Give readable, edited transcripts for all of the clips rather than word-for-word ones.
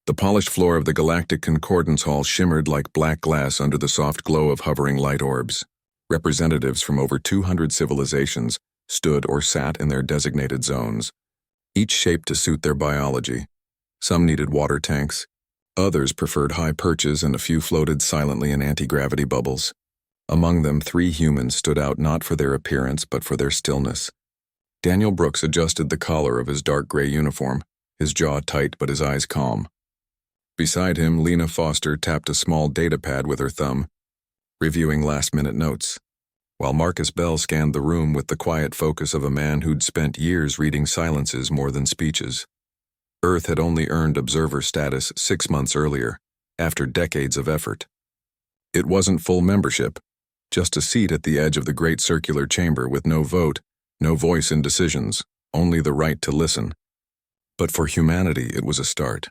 The polished floor of the Galactic Concordance Hall shimmered like black glass under the soft glow of hovering light orbs. Representatives from over 200 civilizations stood or sat in their designated zones, each shaped to suit their biology. Some needed water tanks, others preferred high perches, and a few floated silently in anti-gravity bubbles. Among them, 3 humans stood out not for their appearance but for their stillness. Daniel Brooks adjusted the collar of his dark gray uniform, his jaw tight but his eyes calm. Beside him, Lena Foster tapped a small data pad with her thumb, reviewing last-minute notes, while Marcus Bell scanned the room with the quiet focus of a man who'd spent years reading silences more than speeches. Earth had only earned observer status 6 months earlier, after decades of effort. It wasn't full membership, just a seat at the edge of the great circular chamber with no vote, no voice in decisions, only the right to listen. But for humanity, it was a start.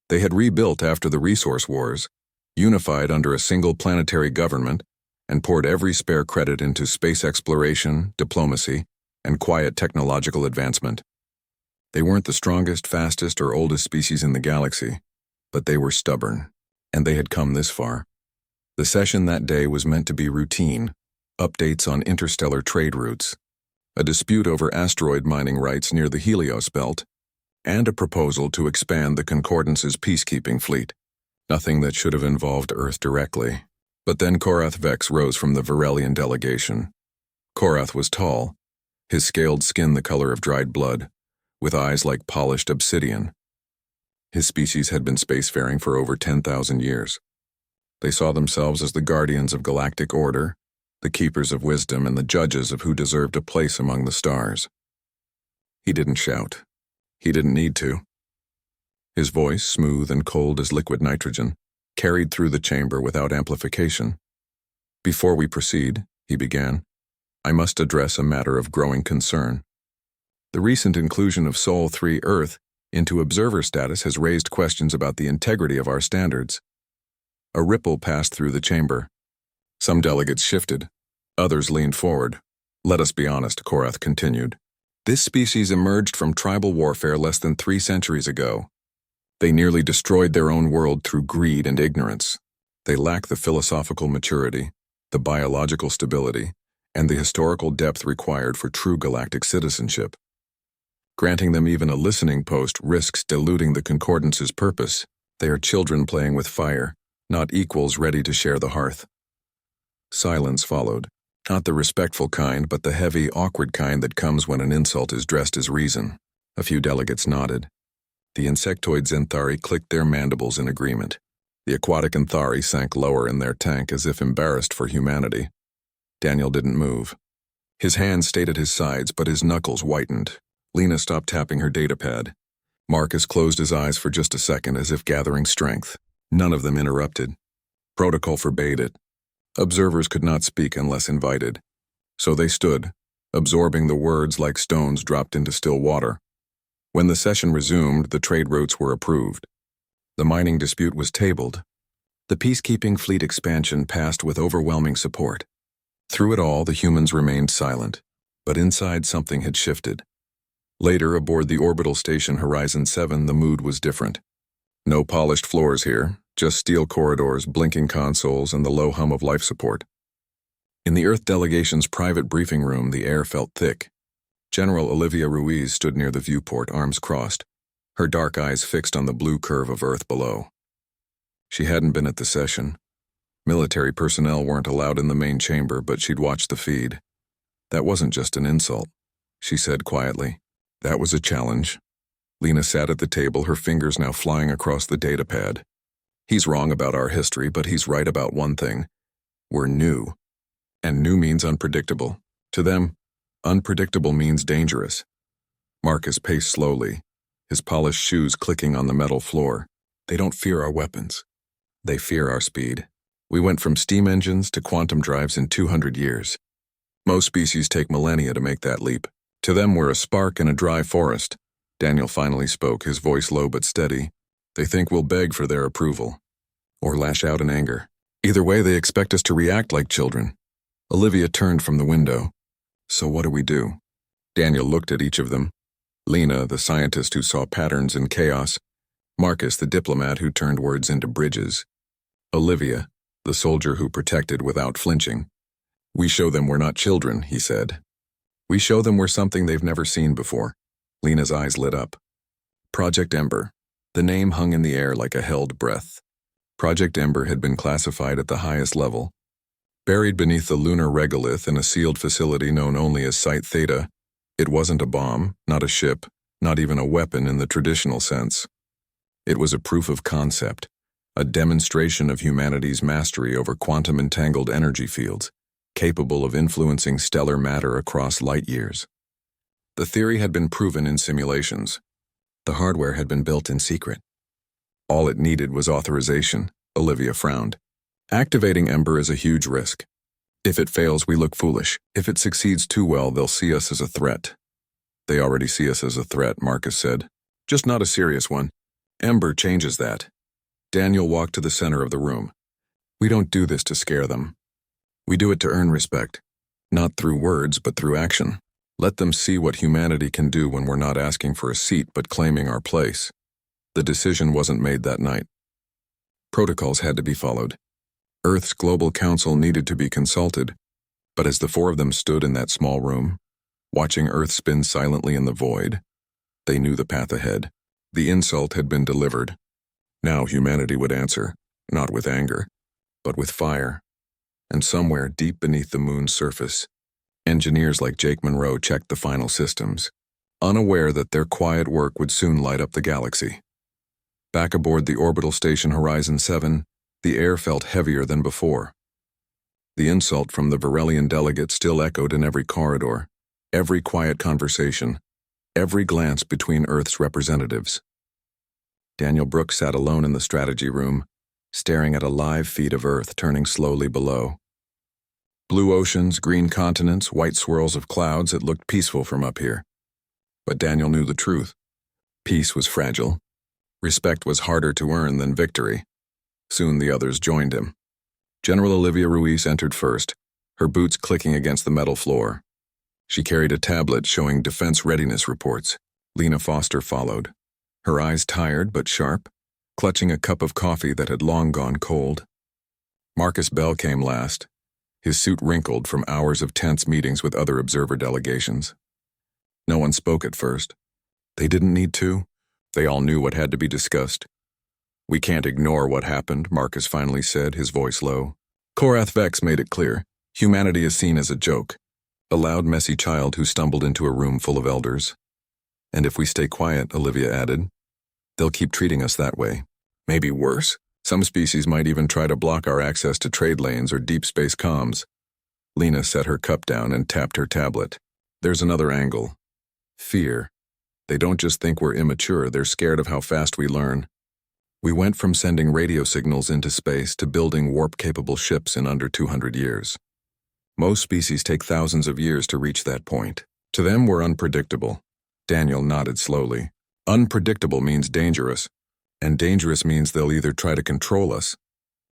They had rebuilt after the resource wars, unified under a single planetary government, and poured every spare credit into space exploration, diplomacy, and quiet technological advancement. They weren't the strongest, fastest, or oldest species in the galaxy, but they were stubborn, and they had come this far. The session that day was meant to be routine, updates on interstellar trade routes, a dispute over asteroid mining rights near the Helios belt, and a proposal to expand the Concordance's peacekeeping fleet. Nothing that should have involved Earth directly. But then Korath Vex rose from the Varelian delegation. Korath was tall, his scaled skin the color of dried blood, with eyes like polished obsidian. His species had been spacefaring for over 10,000 years. They saw themselves as the guardians of galactic order, the keepers of wisdom, and the judges of who deserved a place among the stars. He didn't shout. He didn't need to. His voice, smooth and cold as liquid nitrogen, carried through the chamber without amplification. "Before we proceed," he began, "I must address a matter of growing concern. The recent inclusion of Sol 3 Earth into observer status has raised questions about the integrity of our standards." A ripple passed through the chamber. Some delegates shifted. Others leaned forward. "Let us be honest," Korath continued. "This species emerged from tribal warfare less than 3 centuries ago. They nearly destroyed their own world through greed and ignorance. They lack the philosophical maturity, the biological stability, and the historical depth required for true galactic citizenship. Granting them even a listening post risks diluting the Concordance's purpose. They are children playing with fire, not equals ready to share the hearth." Silence followed. Not the respectful kind, but the heavy, awkward kind that comes when an insult is dressed as reason. A few delegates nodded. The insectoid Zenthari clicked their mandibles in agreement. The aquatic Anthari sank lower in their tank as if embarrassed for humanity. Daniel didn't move. His hands stayed at his sides, but his knuckles whitened. Lena stopped tapping her datapad. Marcus closed his eyes for just a second as if gathering strength. None of them interrupted. Protocol forbade it. Observers could not speak unless invited. So they stood, absorbing the words like stones dropped into still water. When the session resumed, the trade routes were approved. The mining dispute was tabled. The peacekeeping fleet expansion passed with overwhelming support. Through it all, the humans remained silent, but inside something had shifted. Later, aboard the orbital station Horizon 7, the mood was different. No polished floors here, just steel corridors, blinking consoles, and the low hum of life support. In the Earth delegation's private briefing room, the air felt thick. General Olivia Ruiz stood near the viewport, arms crossed, her dark eyes fixed on the blue curve of Earth below. She hadn't been at the session. Military personnel weren't allowed in the main chamber, but she'd watched the feed. "That wasn't just an insult," she said quietly. "That was a challenge." Lena sat at the table, her fingers now flying across the datapad. "He's wrong about our history, but he's right about one thing. We're new. And new means unpredictable. To them, unpredictable means dangerous." Marcus paced slowly, his polished shoes clicking on the metal floor. "They don't fear our weapons. They fear our speed. We went from steam engines to quantum drives in 200 years. Most species take millennia to make that leap. To them, we're a spark in a dry forest." Daniel finally spoke, his voice low but steady. "They think we'll beg for their approval, or lash out in anger. Either way, they expect us to react like children." Olivia turned from the window. "So what do we do?" Daniel looked at each of them. Lena, the scientist who saw patterns in chaos. Marcus, the diplomat who turned words into bridges. Olivia, the soldier who protected without flinching. We show them we're not children, he said. We show them we're something they've never seen before. Lena's eyes lit up. Project Ember. The name hung in the air like a held breath. Project Ember had been classified at the highest level. Buried beneath the lunar regolith in a sealed facility known only as Site Theta, it wasn't a bomb, not a ship, not even a weapon in the traditional sense. It was a proof of concept, a demonstration of humanity's mastery over quantum-entangled energy fields, capable of influencing stellar matter across light years. The theory had been proven in simulations. The hardware had been built in secret. All it needed was authorization. Olivia frowned. Activating Ember is a huge risk. If it fails, we look foolish. If it succeeds too well, they'll see us as a threat. They already see us as a threat, Marcus said. Just not a serious one. Ember changes that. Daniel walked to the center of the room. We don't do this to scare them. We do it to earn respect. Not through words, but through action. Let them see what humanity can do when we're not asking for a seat but claiming our place. The decision wasn't made that night. Protocols had to be followed. Earth's Global Council needed to be consulted, but as the four of them stood in that small room, watching Earth spin silently in the void, they knew the path ahead. The insult had been delivered. Now humanity would answer, not with anger, but with fire. And somewhere deep beneath the moon's surface, engineers like Jake Monroe checked the final systems, unaware that their quiet work would soon light up the galaxy. Back aboard the orbital station Horizon 7, the air felt heavier than before. The insult from the Varelian delegate still echoed in every corridor, every quiet conversation, every glance between Earth's representatives. Daniel Brooks sat alone in the strategy room, staring at a live feed of Earth turning slowly below. Blue oceans, green continents, white swirls of clouds, it looked peaceful from up here. But Daniel knew the truth. Peace was fragile. Respect was harder to earn than victory. Soon the others joined him. General Olivia Ruiz entered first, her boots clicking against the metal floor. She carried a tablet showing defense readiness reports. Lena Foster followed, her eyes tired but sharp, clutching a cup of coffee that had long gone cold. Marcus Bell came last, his suit wrinkled from hours of tense meetings with other observer delegations. No one spoke at first. They didn't need to. They all knew what had to be discussed. We can't ignore what happened, Marcus finally said, his voice low. Korath Vex made it clear. Humanity is seen as a joke, a loud, messy child who stumbled into a room full of elders. And if we stay quiet, Olivia added, they'll keep treating us that way. Maybe worse. Some species might even try to block our access to trade lanes or deep space comms. Lena set her cup down and tapped her tablet. There's another angle. Fear. They don't just think we're immature, they're scared of how fast we learn. We went from sending radio signals into space to building warp-capable ships in under 200 years. Most species take thousands of years to reach that point. To them, we're unpredictable. Daniel nodded slowly. Unpredictable means dangerous, and dangerous means they'll either try to control us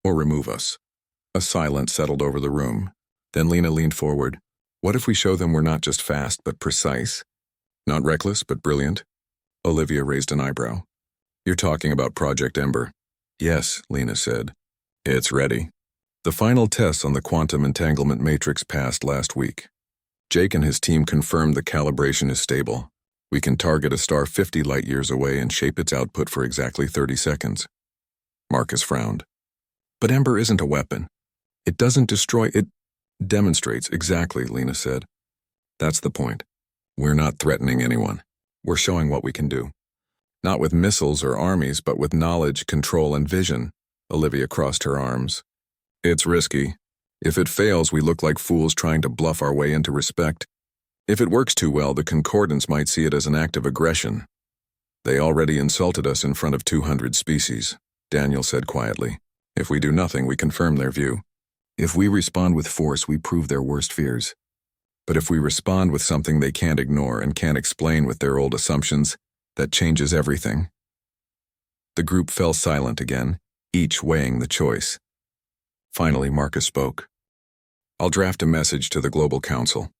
or remove us. A silence settled over the room. Then Lena leaned forward. What if we show them we're not just fast, but precise? Not reckless, but brilliant? Olivia raised an eyebrow. You're talking about Project Ember. Yes, Lena said. It's ready. The final tests on the quantum entanglement matrix passed last week. Jake and his team confirmed the calibration is stable. We can target a star 50 light-years away and shape its output for exactly 30 seconds. Marcus frowned. But Ember isn't a weapon. It doesn't destroy, it demonstrates. Exactly, Lena said. That's the point. We're not threatening anyone. We're showing what we can do. Not with missiles or armies, but with knowledge, control, and vision. Olivia crossed her arms. It's risky. If it fails, we look like fools trying to bluff our way into respect. If it works too well, the Concordants might see it as an act of aggression. They already insulted us in front of 200 species, Daniel said quietly. If we do nothing, we confirm their view. If we respond with force, we prove their worst fears. But if we respond with something they can't ignore and can't explain with their old assumptions, that changes everything. The group fell silent again, each weighing the choice. Finally, Marcus spoke. I'll draft a message to the Global Council.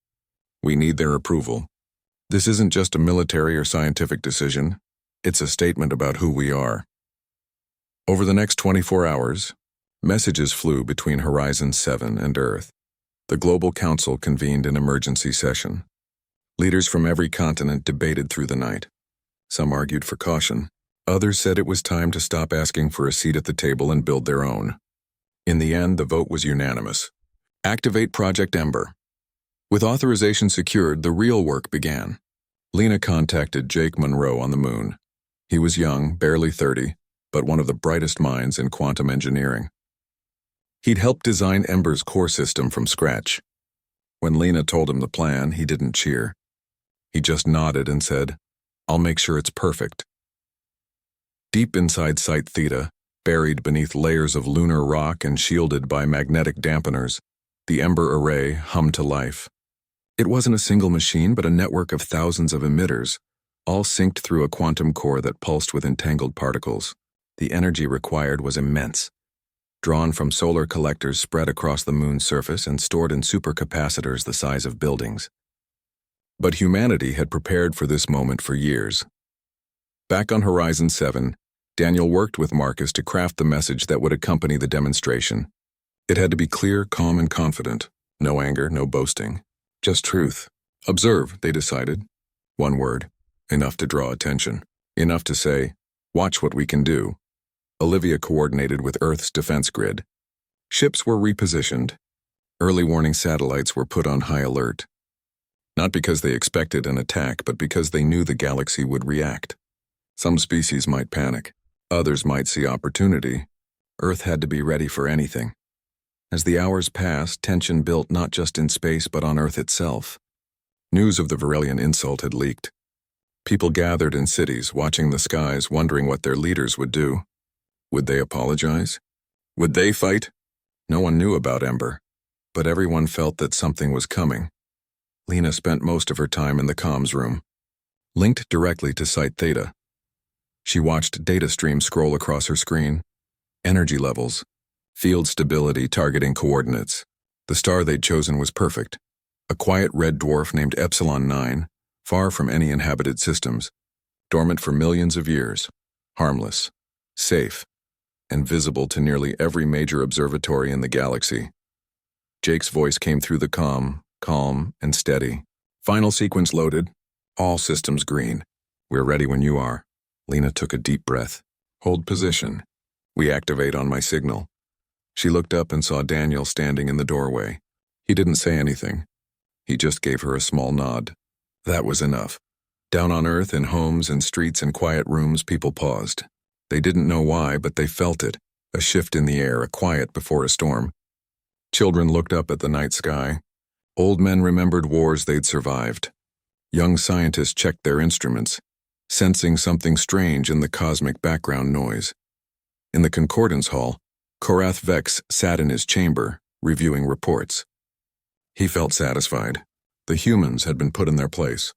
We need their approval. This isn't just a military or scientific decision. It's a statement about who we are. Over the next 24 hours, messages flew between Horizon 7 and Earth. The Global Council convened an emergency session. Leaders from every continent debated through the night. Some argued for caution. Others said it was time to stop asking for a seat at the table and build their own. In the end, the vote was unanimous. Activate Project Ember. With authorization secured, the real work began. Lena contacted Jake Monroe on the moon. He was young, barely 30, but one of the brightest minds in quantum engineering. He'd helped design Ember's core system from scratch. When Lena told him the plan, he didn't cheer. He just nodded and said, "I'll make sure it's perfect." Deep inside Site Theta, buried beneath layers of lunar rock and shielded by magnetic dampeners, the Ember array hummed to life. It wasn't a single machine, but a network of thousands of emitters, all synced through a quantum core that pulsed with entangled particles. The energy required was immense, drawn from solar collectors spread across the moon's surface and stored in supercapacitors the size of buildings. But humanity had prepared for this moment for years. Back on Horizon 7, Daniel worked with Marcus to craft the message that would accompany the demonstration. It had to be clear, calm, and confident. No anger, no boasting. Just truth. Observe, they decided. One word. Enough to draw attention. Enough to say, "Watch what we can do." Olivia coordinated with Earth's defense grid. Ships were repositioned. Early warning satellites were put on high alert. Not because they expected an attack, but because they knew the galaxy would react. Some species might panic. Others might see opportunity. Earth had to be ready for anything. As the hours passed, tension built not just in space but on Earth itself. News of the Varelian insult had leaked. People gathered in cities, watching the skies, wondering what their leaders would do. Would they apologize? Would they fight? No one knew about Ember, but everyone felt that something was coming. Lena spent most of her time in the comms room, linked directly to Site Theta. She watched data streams scroll across her screen. Energy levels, field stability, targeting coordinates. The star they'd chosen was perfect. A quiet red dwarf named Epsilon 9, far from any inhabited systems, dormant for millions of years, harmless, safe, and visible to nearly every major observatory in the galaxy. Jake's voice came through the comm, calm and steady. "Final sequence loaded. All systems green. We're ready when you are." Lena took a deep breath. "Hold position. We activate on my signal." She looked up and saw Daniel standing in the doorway. He didn't say anything. He just gave her a small nod. That was enough. Down on Earth, in homes and streets and quiet rooms, people paused. They didn't know why, but they felt it, a shift in the air, a quiet before a storm. Children looked up at the night sky. Old men remembered wars they'd survived. Young scientists checked their instruments, sensing something strange in the cosmic background noise. In the Concordance Hall, Korath Vex sat in his chamber, reviewing reports. He felt satisfied. The humans had been put in their place.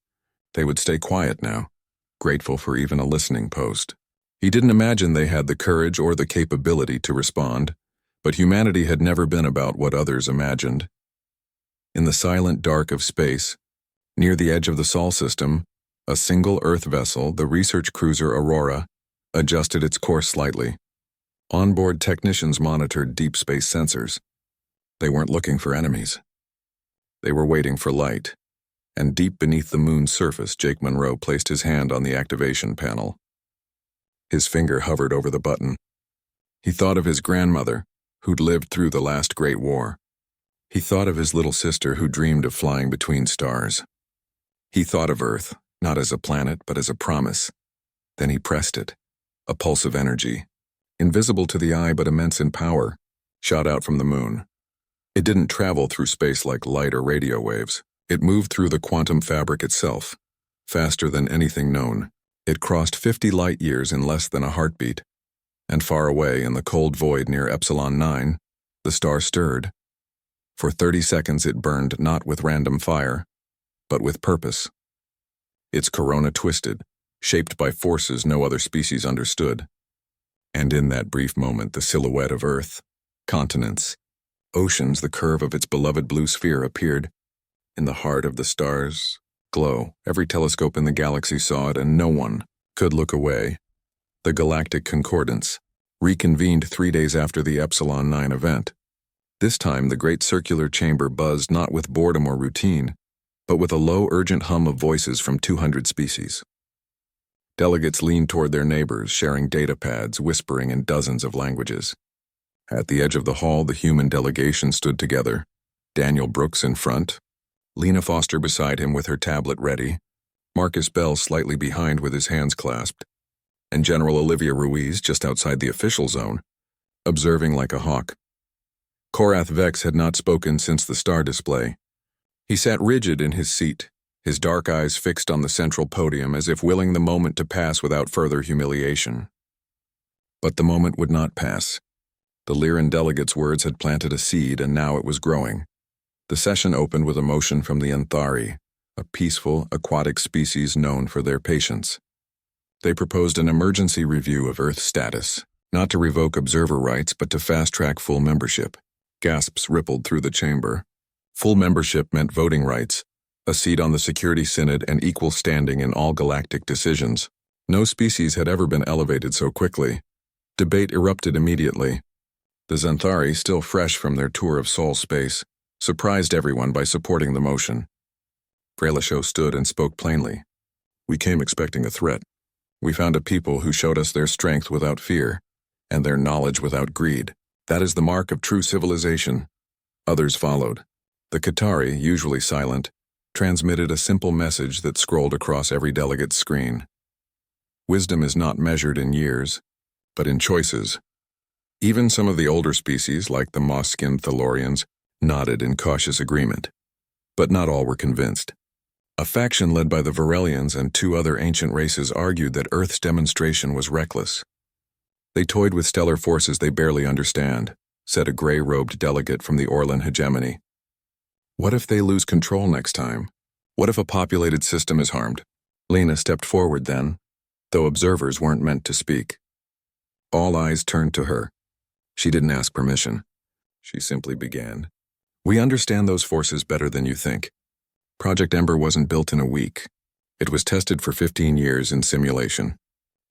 They would stay quiet now, grateful for even a listening post. He didn't imagine they had the courage or the capability to respond, but humanity had never been about what others imagined. In the silent dark of space, near the edge of the Sol system, a single Earth vessel, the research cruiser Aurora, adjusted its course slightly. Onboard technicians monitored deep space sensors. They weren't looking for enemies. They were waiting for light. And deep beneath the moon's surface, Jake Monroe placed his hand on the activation panel. His finger hovered over the button. He thought of his grandmother, who'd lived through the last Great War. He thought of his little sister who dreamed of flying between stars. He thought of Earth, not as a planet, but as a promise. Then he pressed it. A pulse of energy, invisible to the eye but immense in power, shot out from the moon. It didn't travel through space like light or radio waves. It moved through the quantum fabric itself, faster than anything known. It crossed 50 light years in less than a heartbeat. And far away in the cold void near Epsilon 9, the star stirred. For 30 seconds it burned not with random fire, but with purpose. Its corona twisted, shaped by forces no other species understood. And in that brief moment, the silhouette of Earth, continents, oceans, the curve of its beloved blue sphere appeared. In the heart of the star's glow, every telescope in the galaxy saw it, and no one could look away. The Galactic Concordance, reconvened 3 days after the Epsilon 9 event. This time, the great circular chamber buzzed not with boredom or routine, but with a low, urgent hum of voices from 200 species. Delegates leaned toward their neighbors, sharing datapads, whispering in dozens of languages. At the edge of the hall, the human delegation stood together, Daniel Brooks in front, Lena Foster beside him with her tablet ready, Marcus Bell slightly behind with his hands clasped, and General Olivia Ruiz just outside the official zone, observing like a hawk. Korath Vex had not spoken since the star display. He sat rigid in his seat, his dark eyes fixed on the central podium as if willing the moment to pass without further humiliation. But the moment would not pass. The Lyran delegate's words had planted a seed, and now it was growing. The session opened with a motion from the Anthari, a peaceful, aquatic species known for their patience. They proposed an emergency review of Earth status, not to revoke observer rights but to fast-track full membership. Gasps rippled through the chamber. Full membership meant voting rights, a seat on the Security Synod, and equal standing in all galactic decisions. No species had ever been elevated so quickly. Debate erupted immediately. The Xanthari, still fresh from their tour of Sol space, surprised everyone by supporting the motion. Frelasho stood and spoke plainly. We came expecting a threat. We found a people who showed us their strength without fear, and their knowledge without greed. That is the mark of true civilization. Others followed. The Qatari, usually silent, transmitted a simple message that scrolled across every delegate's screen. Wisdom is not measured in years, but in choices. Even some of the older species, like the moss-skinned Thalorians, nodded in cautious agreement. But not all were convinced. A faction led by the Varelians and 2 other ancient races argued that Earth's demonstration was reckless. They toyed with stellar forces they barely understand, said a gray-robed delegate from the Orlan hegemony. What if they lose control next time? What if a populated system is harmed? Lena stepped forward then, though observers weren't meant to speak. All eyes turned to her. She didn't ask permission. She simply began. We understand those forces better than you think. Project Ember wasn't built in a week. It was tested for 15 years in simulation.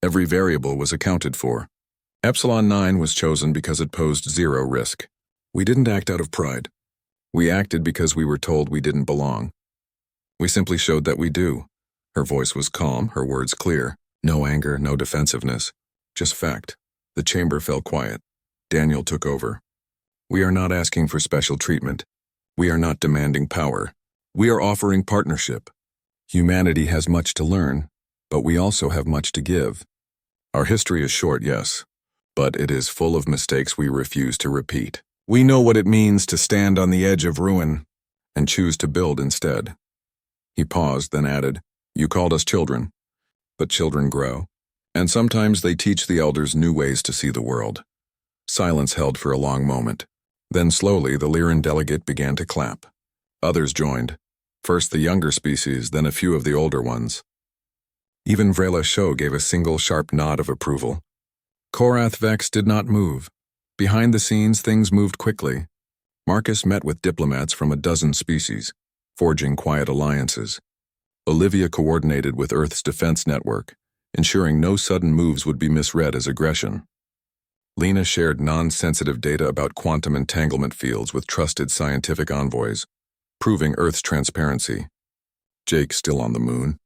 Every variable was accounted for. Epsilon 9 was chosen because it posed 0 risk. We didn't act out of pride. We acted because we were told we didn't belong. We simply showed that we do. Her voice was calm, her words clear. No anger, no defensiveness. Just fact. The chamber fell quiet. Daniel took over. We are not asking for special treatment. We are not demanding power. We are offering partnership. Humanity has much to learn, but we also have much to give. Our history is short, yes, but it is full of mistakes we refuse to repeat. We know what it means to stand on the edge of ruin and choose to build instead. He paused, then added, You called us children, but children grow, and sometimes they teach the elders new ways to see the world. Silence held for a long moment. Then slowly the Lyran delegate began to clap. Others joined. First the younger species, then a few of the older ones. Even Vrela Sho gave a single sharp nod of approval. Korath Vex did not move. Behind the scenes, things moved quickly. Marcus met with diplomats from a dozen species, forging quiet alliances. Olivia coordinated with Earth's defense network, ensuring no sudden moves would be misread as aggression. Lena shared non-sensitive data about quantum entanglement fields with trusted scientific envoys, proving Earth's transparency. Jake, still on the moon,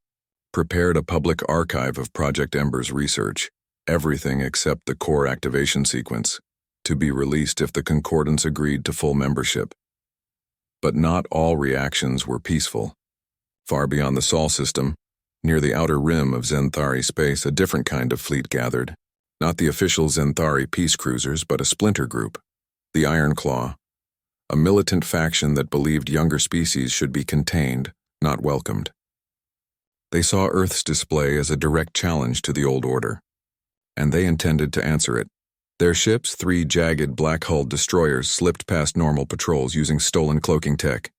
prepared a public archive of Project Ember's research, everything except the core activation sequence, to be released if the Concordance agreed to full membership. But not all reactions were peaceful. Far beyond the Sol system, near the outer rim of Xanthari space, a different kind of fleet gathered. Not the official Xanthari peace cruisers, but a splinter group, the Iron Claw, a militant faction that believed younger species should be contained, not welcomed. They saw Earth's display as a direct challenge to the old order, and they intended to answer it. Their ships, 3 jagged black-hulled destroyers, slipped past normal patrols using stolen cloaking tech.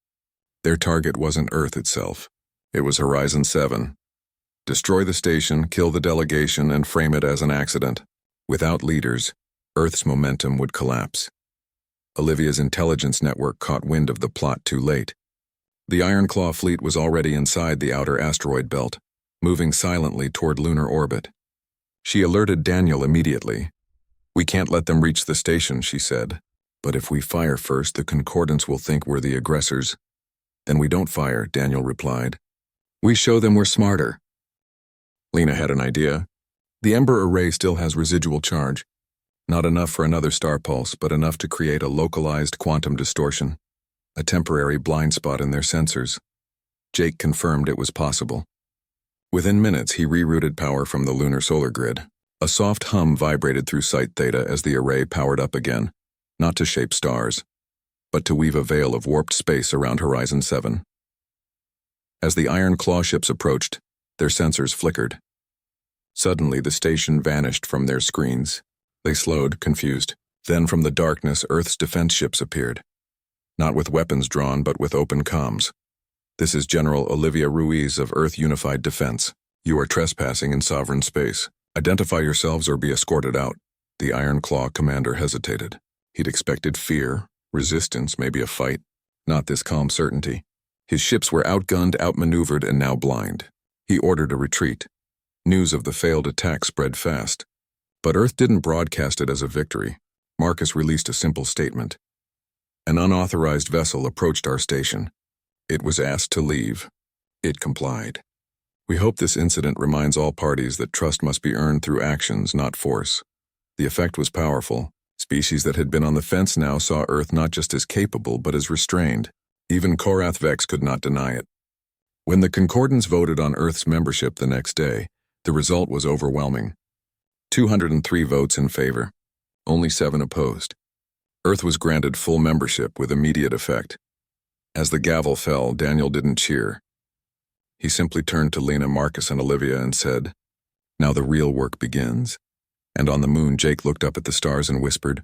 Their target wasn't Earth itself. It was Horizon 7. Destroy the station, kill the delegation, and frame it as an accident. Without leaders, Earth's momentum would collapse. Olivia's intelligence network caught wind of the plot too late. The Ironclaw fleet was already inside the outer asteroid belt, moving silently toward lunar orbit. She alerted Daniel immediately. "We can't let them reach the station," she said. "But if we fire first, the Concordants will think we're the aggressors." "Then we don't fire," Daniel replied. "We show them we're smarter." Lena had an idea. The Ember array still has residual charge. Not enough for another star pulse, but enough to create a localized quantum distortion, a temporary blind spot in their sensors. Jake confirmed it was possible. Within minutes, he rerouted power from the lunar solar grid. A soft hum vibrated through Site Theta as the array powered up again, not to shape stars, but to weave a veil of warped space around Horizon 7. As the Iron Claw ships approached, their sensors flickered. Suddenly, the station vanished from their screens. They slowed, confused. Then from the darkness, Earth's defense ships appeared. Not with weapons drawn, but with open comms. "This is General Olivia Ruiz of Earth Unified Defense. You are trespassing in sovereign space. Identify yourselves or be escorted out." The Iron Claw commander hesitated. He'd expected fear, resistance, maybe a fight. Not this calm certainty. His ships were outgunned, outmaneuvered, and now blind. He ordered a retreat. News of the failed attack spread fast. But Earth didn't broadcast it as a victory. Marcus released a simple statement. "An unauthorized vessel approached our station. It was asked to leave. It complied. We hope this incident reminds all parties that trust must be earned through actions, not force." The effect was powerful. Species that had been on the fence now saw Earth not just as capable, but as restrained. Even Korath Vex could not deny it. When the Concordants voted on Earth's membership the next day, the result was overwhelming. 203 votes in favor. Only 7 opposed. Earth was granted full membership with immediate effect. As the gavel fell, Daniel didn't cheer. He simply turned to Lena, Marcus, and Olivia and said, "Now the real work begins." And on the moon, Jake looked up at the stars and whispered,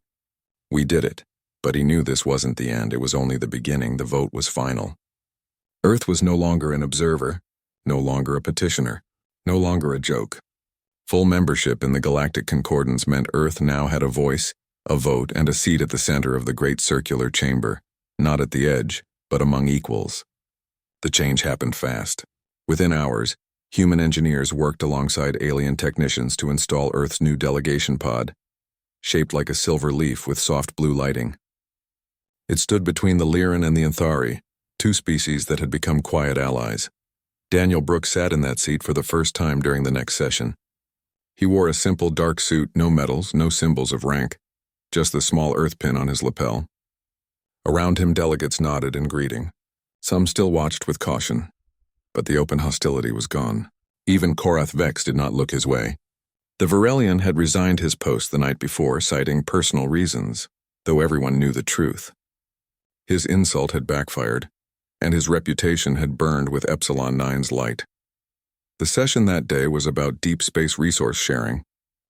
"We did it." But he knew this wasn't the end. It was only the beginning. The vote was final. Earth was no longer an observer, no longer a petitioner, no longer a joke. Full membership in the Galactic Concordance meant Earth now had a voice, a vote, and a seat at the center of the great circular chamber, not at the edge, but among equals. The change happened fast. Within hours, human engineers worked alongside alien technicians to install Earth's new delegation pod, shaped like a silver leaf with soft blue lighting. It stood between the Lyran and the Anthari, 2 species that had become quiet allies. Daniel Brooks sat in that seat for the first time during the next session. He wore a simple dark suit, no medals, no symbols of rank, just the small Earth pin on his lapel. Around him, delegates nodded in greeting. Some still watched with caution, but the open hostility was gone. Even Korath Vex did not look his way. The Varelian had resigned his post the night before, citing personal reasons, though everyone knew the truth. His insult had backfired, and his reputation had burned with Epsilon 9's light. The session that day was about deep space resource sharing.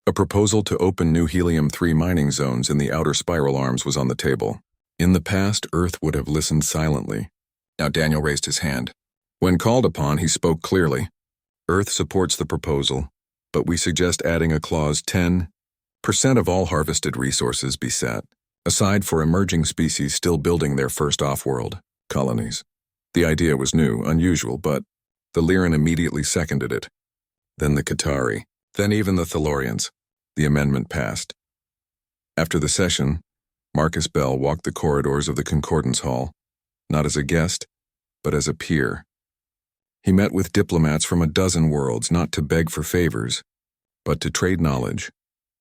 A proposal to open new helium-3 mining zones in the outer spiral arms was on the table. In the past, Earth would have listened silently. Now Daniel raised his hand. When called upon, he spoke clearly. "Earth supports the proposal, but we suggest adding a clause 10% of all harvested resources be set aside for emerging species still building their first off-world colonies." The idea was new, unusual, but the Lyran immediately seconded it. Then the Qatari, then even the Thalorians. The amendment passed. After the session, Marcus Bell walked the corridors of the Concordance Hall, not as a guest, but as a peer. He met with diplomats from a dozen worlds, not to beg for favors, but to trade knowledge.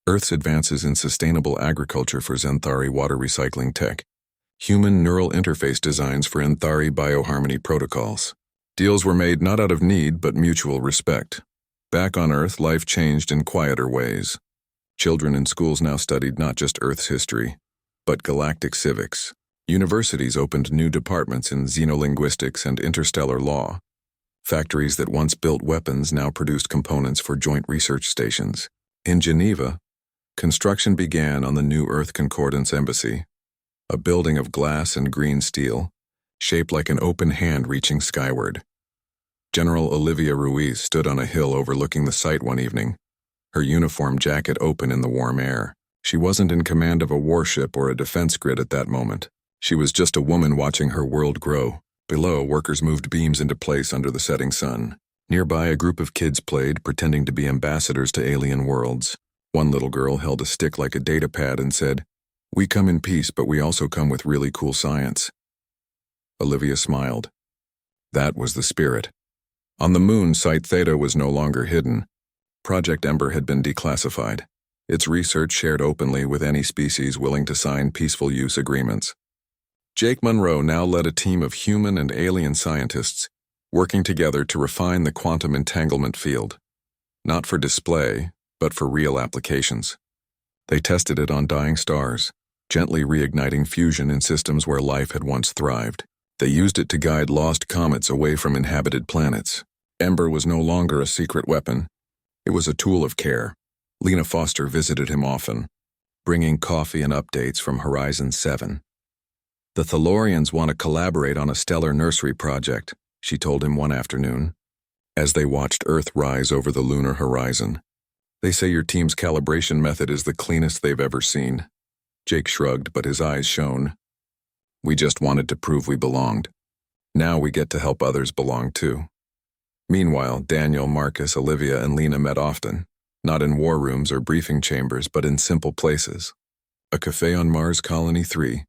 Earth's advances in sustainable agriculture for Xanthari water recycling tech, human neural interface designs for Anthari bioharmony protocols. Deals were made not out of need, but mutual respect. Back on Earth, life changed in quieter ways. Children in schools now studied not just Earth's history, but galactic civics. Universities opened new departments in xenolinguistics and interstellar law. Factories that once built weapons now produced components for joint research stations. In Geneva, construction began on the new Earth Concordance Embassy, a building of glass and green steel, shaped like an open hand reaching skyward. General Olivia Ruiz stood on a hill overlooking the site one evening, her uniform jacket open in the warm air. She wasn't in command of a warship or a defense grid at that moment. She was just a woman watching her world grow. Below, workers moved beams into place under the setting sun. Nearby, a group of kids played, pretending to be ambassadors to alien worlds. One little girl held a stick like a data pad and said, "We come in peace, but we also come with really cool science." Olivia smiled. That was the spirit. On the moon, Site Theta was no longer hidden. Project Ember had been declassified. Its research shared openly with any species willing to sign peaceful use agreements. Jake Monroe now led a team of human and alien scientists, working together to refine the quantum entanglement field. Not for display, but for real applications. They tested it on dying stars, gently reigniting fusion in systems where life had once thrived. They used it to guide lost comets away from inhabited planets. Ember was no longer a secret weapon. It was a tool of care. Lena Foster visited him often, bringing coffee and updates from Horizon 7. "The Thalorians want to collaborate on a stellar nursery project," she told him one afternoon, as they watched Earth rise over the lunar horizon. "They say your team's calibration method is the cleanest they've ever seen." Jake shrugged, but his eyes shone. "We just wanted to prove we belonged. Now we get to help others belong too." Meanwhile, Daniel, Marcus, Olivia, and Lena met often, not in war rooms or briefing chambers, but in simple places. A cafe on Mars Colony 3,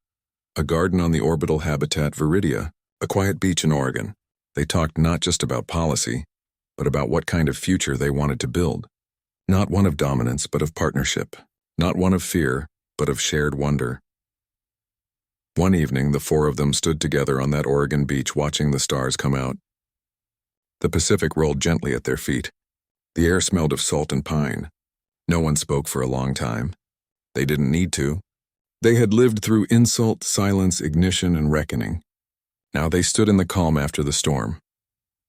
a garden on the orbital habitat Viridia, a quiet beach in Oregon. They talked not just about policy, but about what kind of future they wanted to build. Not one of dominance, but of partnership. Not one of fear, but of shared wonder. One evening, the four of them stood together on that Oregon beach watching the stars come out. The Pacific rolled gently at their feet. The air smelled of salt and pine. No one spoke for a long time. They didn't need to. They had lived through insult, silence, ignition, and reckoning. Now they stood in the calm after the storm.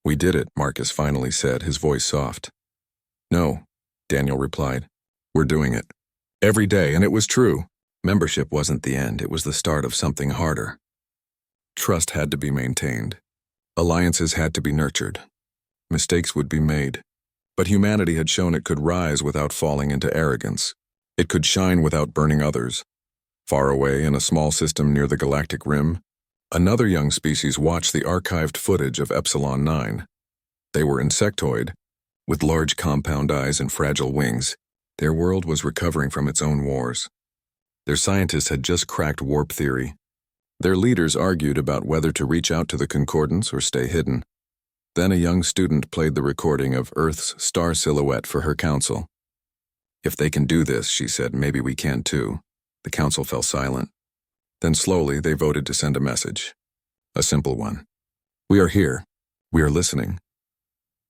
"We did it," Marcus finally said, his voice soft. "No," Daniel replied. "We're doing it. Every day, and it was true. Membership wasn't the end, it was the start of something harder. Trust had to be maintained. Alliances had to be nurtured. Mistakes would be made. But humanity had shown it could rise without falling into arrogance. It could shine without burning others. Far away, in a small system near the galactic rim, another young species watched the archived footage of Epsilon 9. They were insectoid, with large compound eyes and fragile wings. Their world was recovering from its own wars. Their scientists had just cracked warp theory. Their leaders argued about whether to reach out to the Concordance or stay hidden. Then a young student played the recording of Earth's star silhouette for her council. "If they can do this," she said, "maybe we can too." The council fell silent. Then slowly they voted to send a message. A simple one. "We are here. We are listening."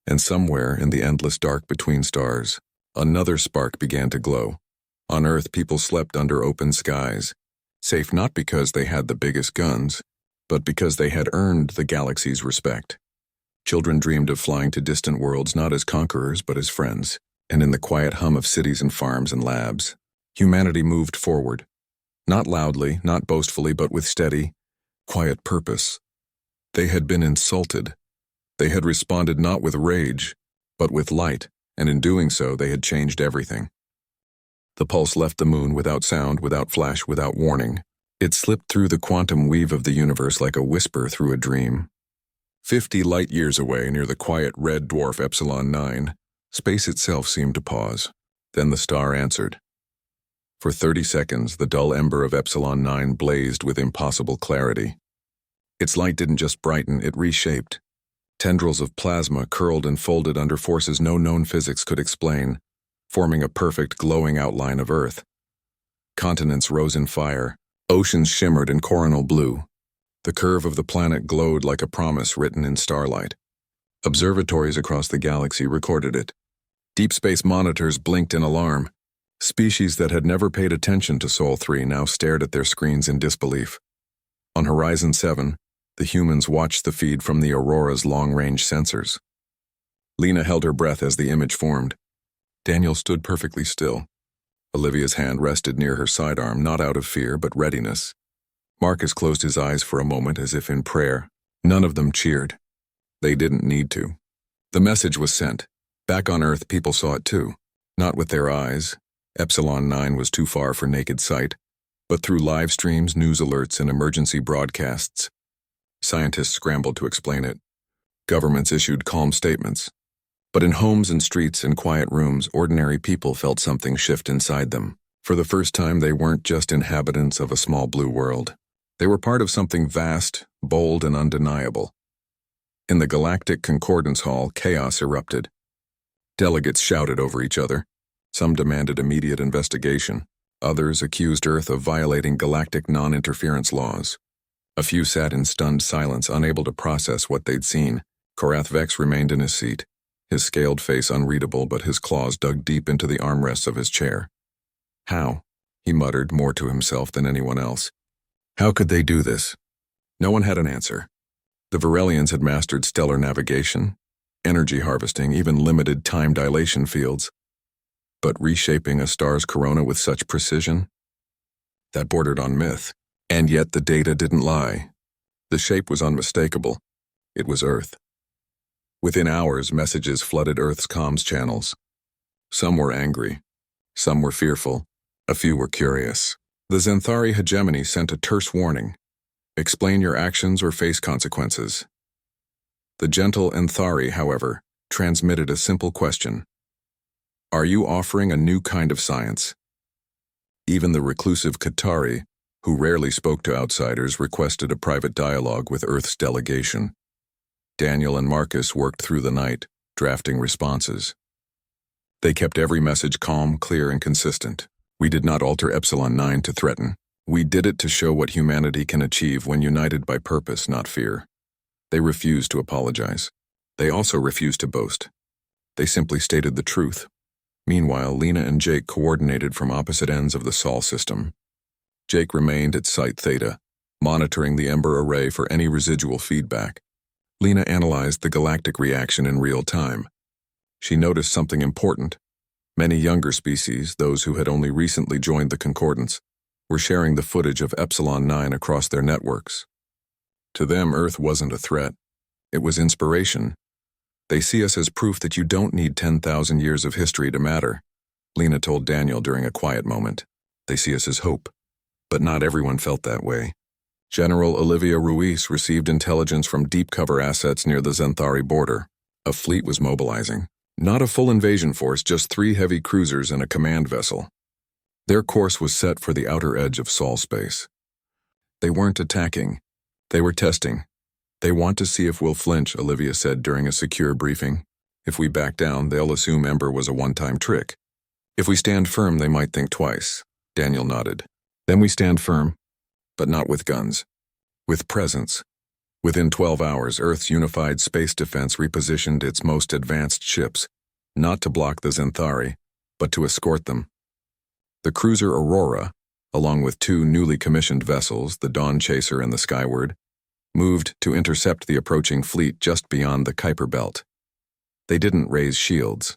And somewhere in the endless dark between stars, another spark began to glow. On Earth, people slept under open skies, safe not because they had the biggest guns, but because they had earned the galaxy's respect. Children dreamed of flying to distant worlds not as conquerors but as friends, and in the quiet hum of cities and farms and labs, humanity moved forward. Not loudly, not boastfully, but with steady, quiet purpose. They had been insulted. They had responded not with rage, but with light, and in doing so they had changed everything. The pulse left the moon without sound, without flash, without warning. It slipped through the quantum weave of the universe like a whisper through a dream. 50 light-years away, near the quiet red dwarf Epsilon 9, space itself seemed to pause. Then the star answered. For 30 seconds, the dull ember of Epsilon 9 blazed with impossible clarity. Its light didn't just brighten, it reshaped. Tendrils of plasma curled and folded under forces no known physics could explain, forming a perfect glowing outline of Earth. Continents rose in fire, oceans shimmered in coronal blue. The curve of the planet glowed like a promise written in starlight. Observatories across the galaxy recorded it. Deep space monitors blinked in alarm. Species that had never paid attention to Sol 3 now stared at their screens in disbelief. On Horizon 7, the humans watched the feed from the Aurora's long-range sensors. Lena held her breath as the image formed. Daniel stood perfectly still. Olivia's hand rested near her sidearm, not out of fear, but readiness. Marcus closed his eyes for a moment as if in prayer. None of them cheered. They didn't need to. The message was sent. Back on Earth, people saw it too. Not with their eyes. Epsilon 9 was too far for naked sight. But through live streams, news alerts, and emergency broadcasts. Scientists scrambled to explain it. Governments issued calm statements. But in homes and streets and quiet rooms, ordinary people felt something shift inside them. For the first time, they weren't just inhabitants of a small blue world. They were part of something vast, bold, and undeniable. In the Galactic Concordance Hall, chaos erupted. Delegates shouted over each other. Some demanded immediate investigation. Others accused Earth of violating galactic non-interference laws. A few sat in stunned silence, unable to process what they'd seen. Korath Vex remained in his seat, his scaled face unreadable, but his claws dug deep into the armrests of his chair. How? He muttered, more to himself than anyone else. How could they do this? No one had an answer. The Varelians had mastered stellar navigation, energy harvesting, even limited time dilation fields. But reshaping a star's corona with such precision? That bordered on myth. And yet the data didn't lie. The shape was unmistakable. It was Earth. Within hours, messages flooded Earth's comms channels. Some were angry. Some were fearful. A few were curious. The Xanthari hegemony sent a terse warning. Explain your actions or face consequences. The gentle Anthari, however, transmitted a simple question. Are you offering a new kind of science? Even the reclusive Qatari, who rarely spoke to outsiders, requested a private dialogue with Earth's delegation. Daniel and Marcus worked through the night, drafting responses. They kept every message calm, clear, and consistent. We did not alter Epsilon 9 to threaten. We did it to show what humanity can achieve when united by purpose, not fear. They refused to apologize. They also refused to boast. They simply stated the truth. Meanwhile, Lena and Jake coordinated from opposite ends of the Sol system. Jake remained at Site Theta, monitoring the Ember Array for any residual feedback. Lena analyzed the galactic reaction in real time. She noticed something important. Many younger species, those who had only recently joined the Concordance, were sharing the footage of Epsilon 9 across their networks. To them, Earth wasn't a threat. It was inspiration. They see us as proof that you don't need 10,000 years of history to matter, Lena told Daniel during a quiet moment. They see us as hope. But not everyone felt that way. General Olivia Ruiz received intelligence from deep cover assets near the Xanthari border. A fleet was mobilizing. Not a full invasion force, just 3 heavy cruisers and a command vessel. Their course was set for the outer edge of Sol space. They weren't attacking. They were testing. They want to see if we'll flinch, Olivia said during a secure briefing. If we back down, they'll assume Ember was a one-time trick. If we stand firm, they might think twice. Daniel nodded. Then we stand firm, but not with guns. With presence. Within 12 hours, Earth's unified space defense repositioned its most advanced ships, not to block the Xanthari, but to escort them. The cruiser Aurora, along with 2 newly commissioned vessels, the Dawn Chaser and the Skyward, moved to intercept the approaching fleet just beyond the Kuiper Belt. They didn't raise shields.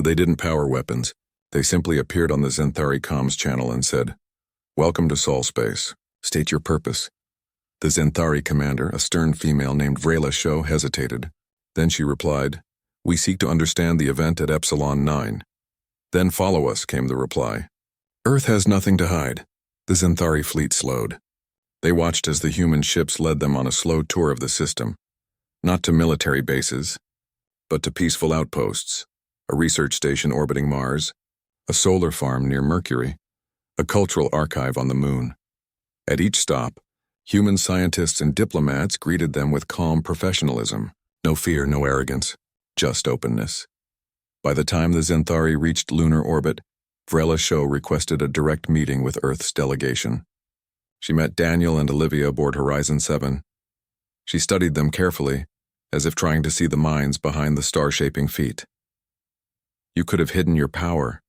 They didn't power weapons. They simply appeared on the Xanthari comms channel and said, "Welcome to Sol space. State your purpose." The Xanthari commander, a stern female named Vrela Sho, hesitated. Then she replied, "We seek to understand the event at Epsilon 9. Then follow us," came the reply. Earth has nothing to hide. The Xanthari fleet slowed. They watched as the human ships led them on a slow tour of the system, not to military bases, but to peaceful outposts, a research station orbiting Mars, a solar farm near Mercury, a cultural archive on the Moon. At each stop, human scientists and diplomats greeted them with calm professionalism. No fear, no arrogance, just openness. By the time the Xanthari reached lunar orbit, Vrela Sho requested a direct meeting with Earth's delegation. She met Daniel and Olivia aboard Horizon 7. She studied them carefully, as if trying to see the minds behind the star-shaping feat. "You could have hidden your power,"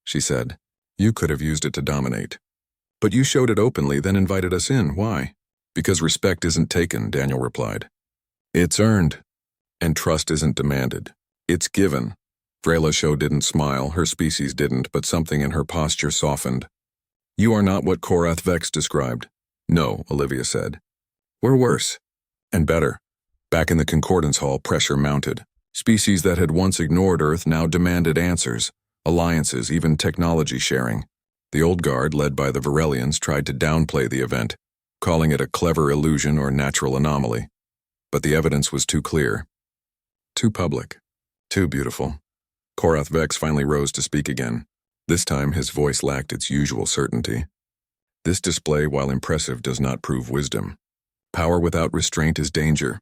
she said. "You could have used it to dominate. But you showed it openly, then invited us in. Why?" "Because respect isn't taken," Daniel replied. "It's earned. And trust isn't demanded. It's given." Vrela Sho didn't smile, her species didn't, but something in her posture softened. "You are not what Korath Vex described." "No," Olivia said. "We're worse. And better." Back in the Concordance Hall, pressure mounted. Species that had once ignored Earth now demanded answers, alliances, even technology sharing. The old guard, led by the Varelians, tried to downplay the event, calling it a clever illusion or natural anomaly. But the evidence was too clear. Too public. Too beautiful. Korath Vex finally rose to speak again. This time his voice lacked its usual certainty. This display, while impressive, does not prove wisdom. Power without restraint is danger.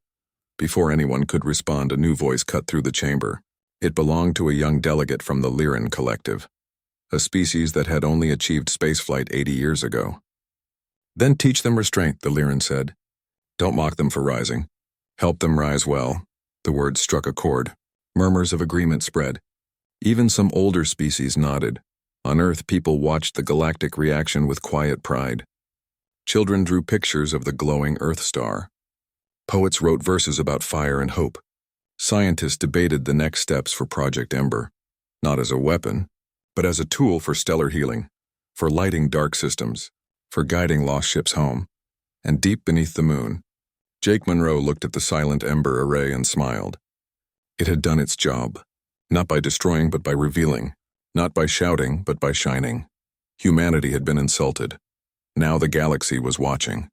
Before anyone could respond, a new voice cut through the chamber. It belonged to a young delegate from the Lyran Collective, a species that had only achieved spaceflight 80 years ago. Then teach them restraint, the Lyran said. Don't mock them for rising. Help them rise well. The words struck a chord. Murmurs of agreement spread. Even some older species nodded. On Earth, people watched the galactic reaction with quiet pride. Children drew pictures of the glowing Earth star. Poets wrote verses about fire and hope. Scientists debated the next steps for Project Ember, not as a weapon, but as a tool for stellar healing, for lighting dark systems, for guiding lost ships home. And deep beneath the moon, Jake Monroe looked at the silent Ember array and smiled. It had done its job, not by destroying but by revealing, not by shouting but by shining. Humanity had been insulted. Now the galaxy was watching.